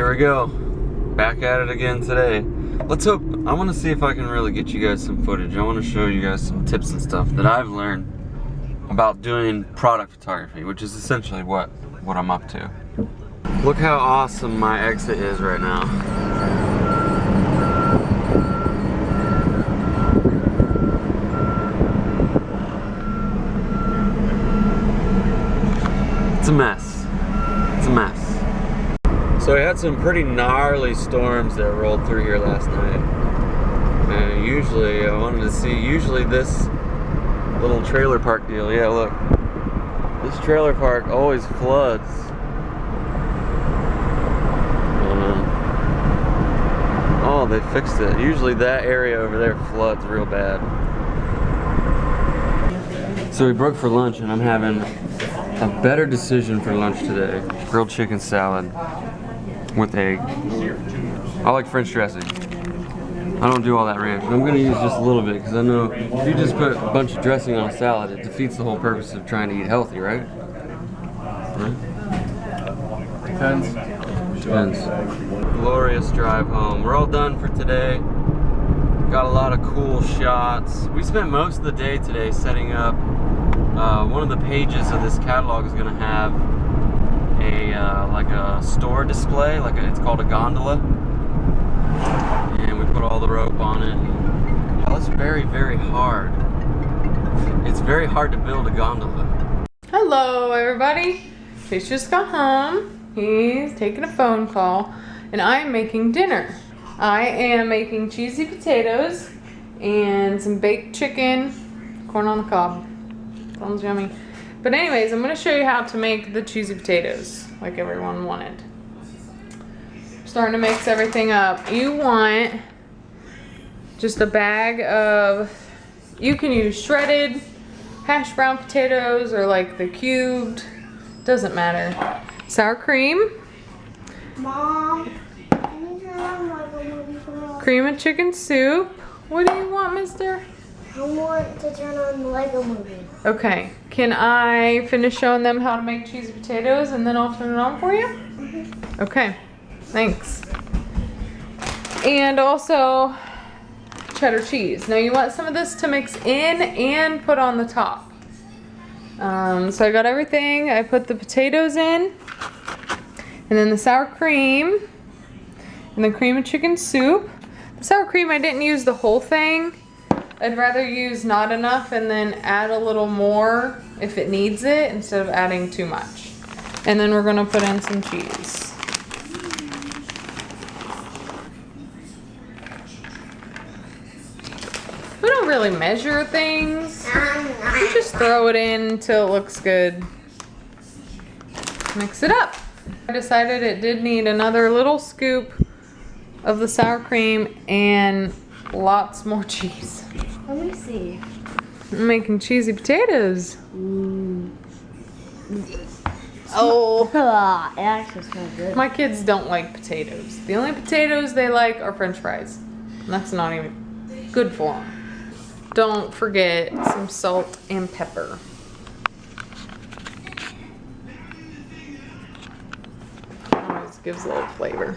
Here we go. Back at it again today. Let's hope, I want to see if I can really get you guys some footage. I want to show you guys some tips and stuff that I've learned about doing product photography, which is essentially what I'm up to. Look how awesome my exit is right now. It's a mess. It's a mess. So we had some pretty gnarly storms that rolled through here last night. And usually, I wanted to see, usually this little trailer park deal, yeah, look. This trailer park always floods. Oh, they fixed it. Usually that area over there floods real bad. So we broke for lunch and I'm having a better decision for lunch today. Grilled chicken salad with egg. I like French dressing. I don't do all that ranch. I'm gonna use just a little bit because I know if you just put a bunch of dressing on a salad, it defeats the whole purpose of trying to eat healthy, right? Depends. Depends. Glorious drive home. We're all done for today. Got a lot of cool shots. We spent most of the day today setting up. One of the pages of this catalog is gonna have a like a store display, it's called a gondola, and we put all the rope on it. Oh, it's very, very hard. It's very hard to build a gondola. Hello everybody. Chase just got home. He's taking a phone call and I am making dinner. I am making cheesy potatoes and some baked chicken, corn on the cob. Sounds yummy. But anyways, I'm going to show you how to make the cheesy potatoes like everyone wanted. Starting to mix everything up. You want just a bag of, you can use shredded hash brown potatoes or like the cubed, doesn't matter. Sour cream. Mom, can you turn on like a movie for us? Cream of chicken soup. What do you want, mister? I want to turn on the Lego movie. Okay, can I finish showing them how to make cheesy potatoes and then I'll turn it on for you? Mm-hmm. Okay, thanks. And also cheddar cheese. Now you want some of this to mix in and put on the top. So I got everything. I put the potatoes in and then the sour cream and the cream of chicken soup. The sour cream, I didn't use the whole thing. I'd rather use not enough and then add a little more if it needs it instead of adding too much. And then we're gonna put in some cheese. We don't really measure things. We just throw it in until it looks good. Mix it up. I decided it did need another little scoop of the sour cream and lots more cheese. Let me see. I'm making cheesy potatoes. Oh. It actually smells good. My kids don't like potatoes. The only potatoes they like are French fries. And that's not even good for them. Don't forget some salt and pepper. Always gives a little flavor.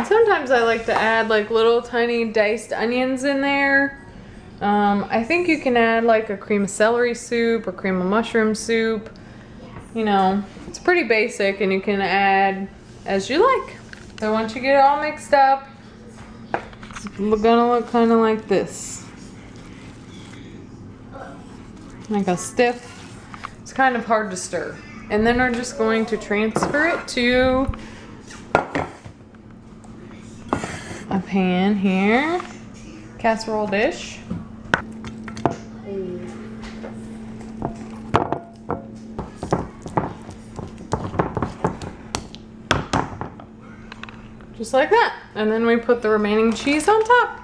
Sometimes I like to add like little tiny diced onions in there. I think you can add like a cream of celery soup or cream of mushroom soup. You know, it's pretty basic and you can add as you like. So once you get it all mixed up, it's gonna look kind of like this. Like a stiff, it's kind of hard to stir. And then we're just going to transfer it to a pan here, casserole dish. Just like that. And then we put the remaining cheese on top.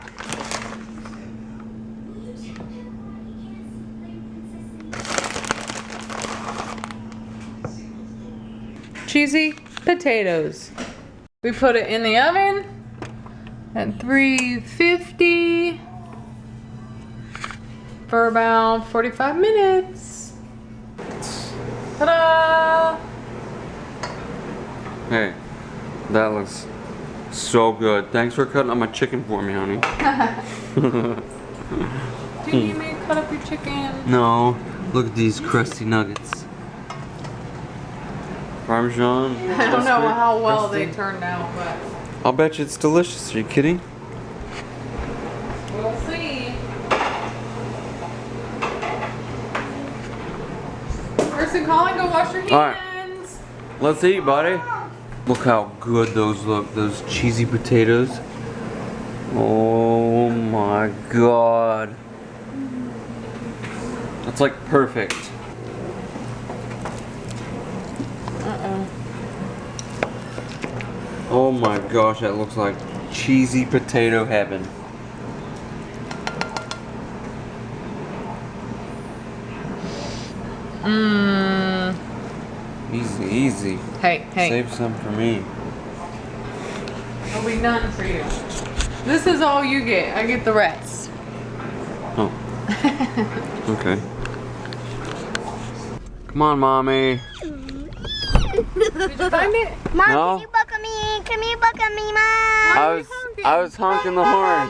Cheesy potatoes. We put it in the oven at 350 for about 45 minutes. Ta-da! Hey, that looks so good. Thanks for cutting up my chicken for me, honey. Do you need me to cut up your chicken? No, look at these crusty nuggets. Parmesan. I don't know how well crusty. they turned out, but I'll bet you it's delicious. Are you kidding? we'll see. Person calling, go wash your hands. All right. Let's eat, buddy. Look how good those look. Those cheesy potatoes. Oh my god. That's like perfect. Uh-oh. Oh my gosh, that looks like cheesy potato heaven. Mmm. Easy, easy. Hey. Save some for me. It'll be none for you. This is all you get. I get the rest. Oh. Okay. Come on, mommy. Did you find it? Mom, No. can you buckle me? Can you buckle me, Mom? I was honking the horn.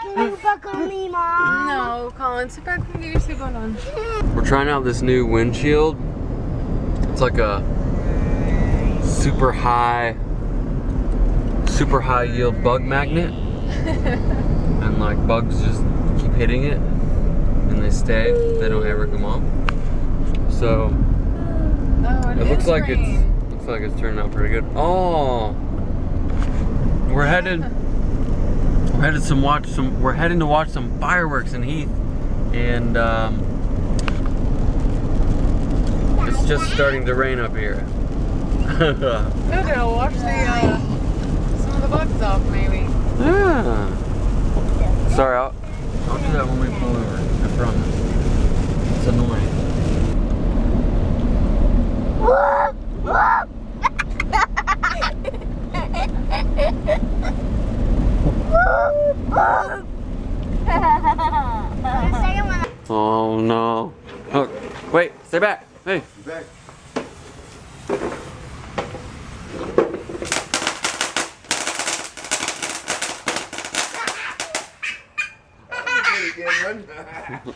Can you buckle me, Mom? No, Colin, sit back and get your seatbelt on. We're trying out this new windshield. It's like a super high yield bug magnet. And like bugs just keep hitting it and they stay. They don't ever come off. So Oh, it looks like it's turning out pretty good. Oh, we're heading to watch some fireworks in Heath, and it's just starting to rain up here. Good, it'll wash the some of the bugs off, maybe. Yeah. Sorry, I'll do that when we pull over. I promise. It's annoying. Whoop, whoop. Oh no. Oh, wait, stay back. Hey. Back.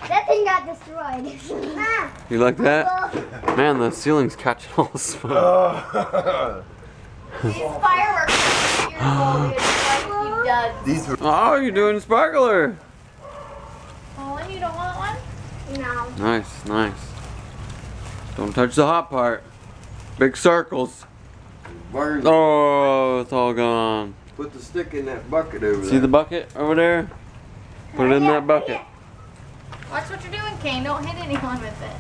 That thing got destroyed. You like that? Man, the ceiling's catching all the smoke. These fireworks are beautiful. It's like he does. These were Oh, you're doing sparkler. Colin, you don't want one? No. Nice, nice. Don't touch the hot part. Big circles. burned. Oh, it's all gone. Put the stick in that bucket over there. See the bucket over there? Put it in that bucket. Watch what you're doing, Kane. Don't hit anyone with it.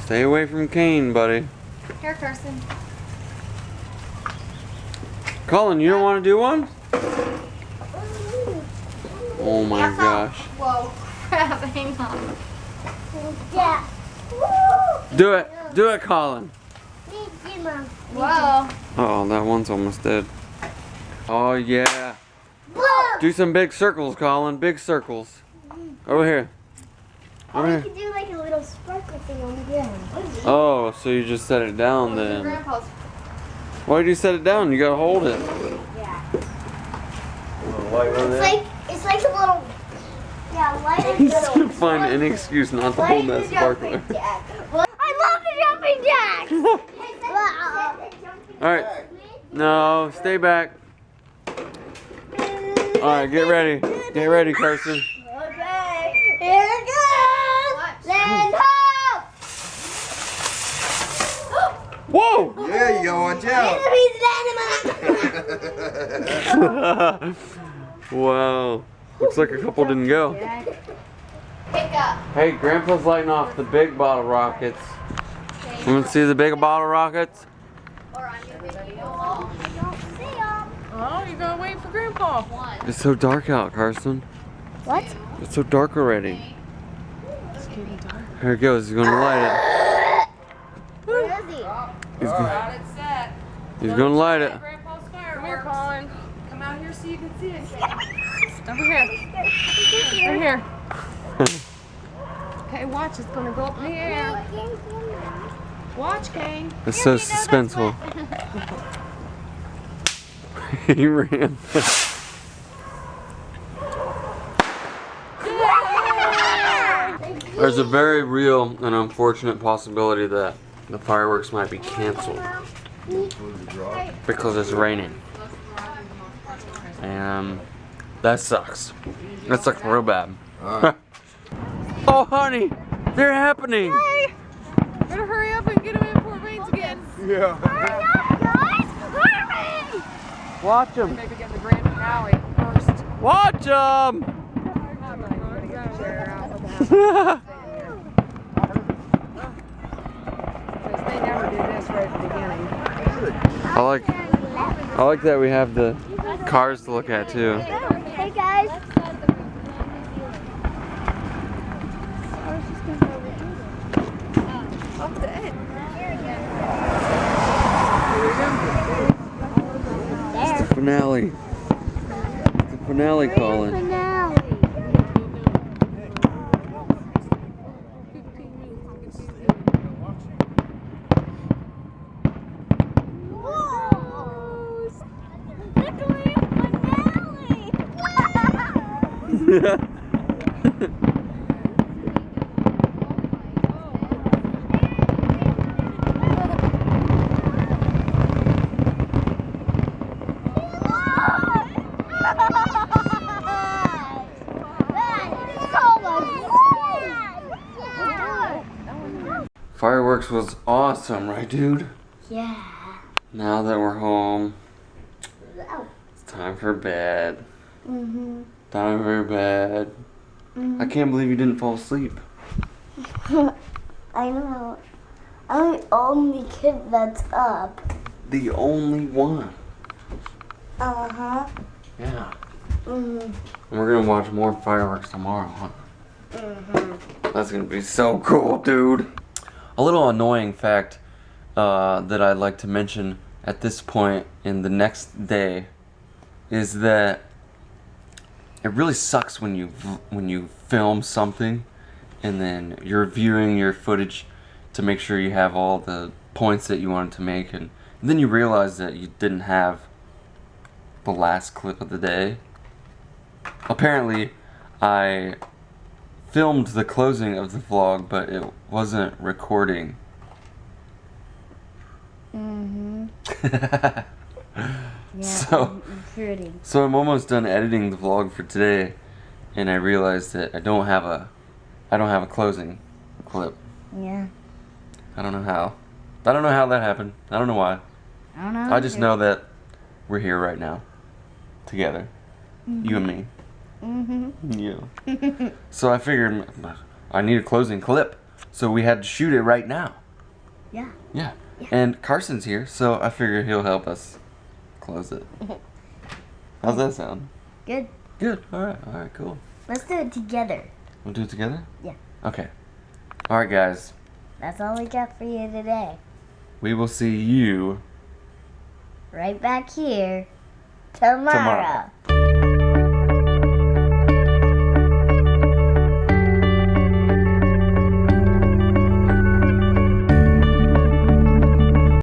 Stay away from Kane, buddy. Here, Kirsten. Colin, you don't want to do one? Oh my gosh. Whoa, crap. Hang on. Yeah. Do it. Do it, Colin. Whoa. Oh, that one's almost dead. Oh, yeah. Whoa. Do some big circles, Colin. Big circles. Over here. Over We here. could do like a little sparkle thing on the ground. Oh, so you just set it down then. Grandpa's. Why did you set it down? You gotta hold it. Yeah. Light one there. It's like a little. Yeah, light and He's little. gonna find any excuse not to hold that sparkler. I love the jumping jacks. Alright. No, stay back. Alright, get ready. Get ready, Carson. Okay, here it goes. Then hop. Whoa! Yeah, you gotta watch out. Wow. Looks like a couple didn't go. Pick up. Hey, Grandpa's lighting off the big bottle rockets. Want to see the big bottle rockets? Or on your video. Oh, you gotta wait for Grandpa. It's so dark out, Carson. What? It's so dark already. It's getting dark. Here it goes. He's gonna light it. Where is he? He's gonna... Got it set. He's gonna light it. Grandpa's fireworks. Come here, Colin. Come out here so you can see it. Over here. Over here. Okay, watch. It's gonna go up in the air. Watch, Kane. It's so suspenseful. He ran. There's a very real and unfortunate possibility that the fireworks might be canceled because it's raining. And that sucks. That sucks real bad. Oh, honey, they're happening. Hey, better hurry up and get him in before it rains again. Yeah. Hurry up, guys! Hurry! Watch them. Maybe get the grand finale first. Watch them. They never do this right at the beginning. I like that we have the cars to look at too. Hey, guys. It's the finale. It's the finale, Colin. Finale. Whoa! Look at finale! Fireworks was awesome, right, dude? Yeah. Now that we're home, it's time for bed. Mhm. Time for bed. I can't believe you didn't fall asleep. I know. I'm the only kid that's up. The only one. Uh-huh. Yeah. Mhm. And we're gonna watch more fireworks tomorrow, huh? Mhm. That's gonna be so cool, dude. A little annoying fact that I'd like to mention at this point in the next day is that it really sucks when you film something and then you're viewing your footage to make sure you have all the points that you wanted to make, and then you realize that you didn't have the last clip of the day. Apparently, I filmed the closing of the vlog, but it wasn't recording. Mhm. Yeah. So Pretty. So I'm almost done editing the vlog for today, and I realized that I don't have a closing clip. Yeah. I don't know how. I don't know how that happened. I don't know why. I don't know. I just know that we're here right now, together, you and me. Mhm. Yeah. So I figured I need a closing clip, so we had to shoot it right now. Yeah. Yeah. And Carson's here, so I figure he'll help us close it. How's that sound? Good. Good. All right, cool. Let's do it together. We'll do it together? Yeah. Okay. All right, guys. That's all we got for you today. We will see you Right back here tomorrow.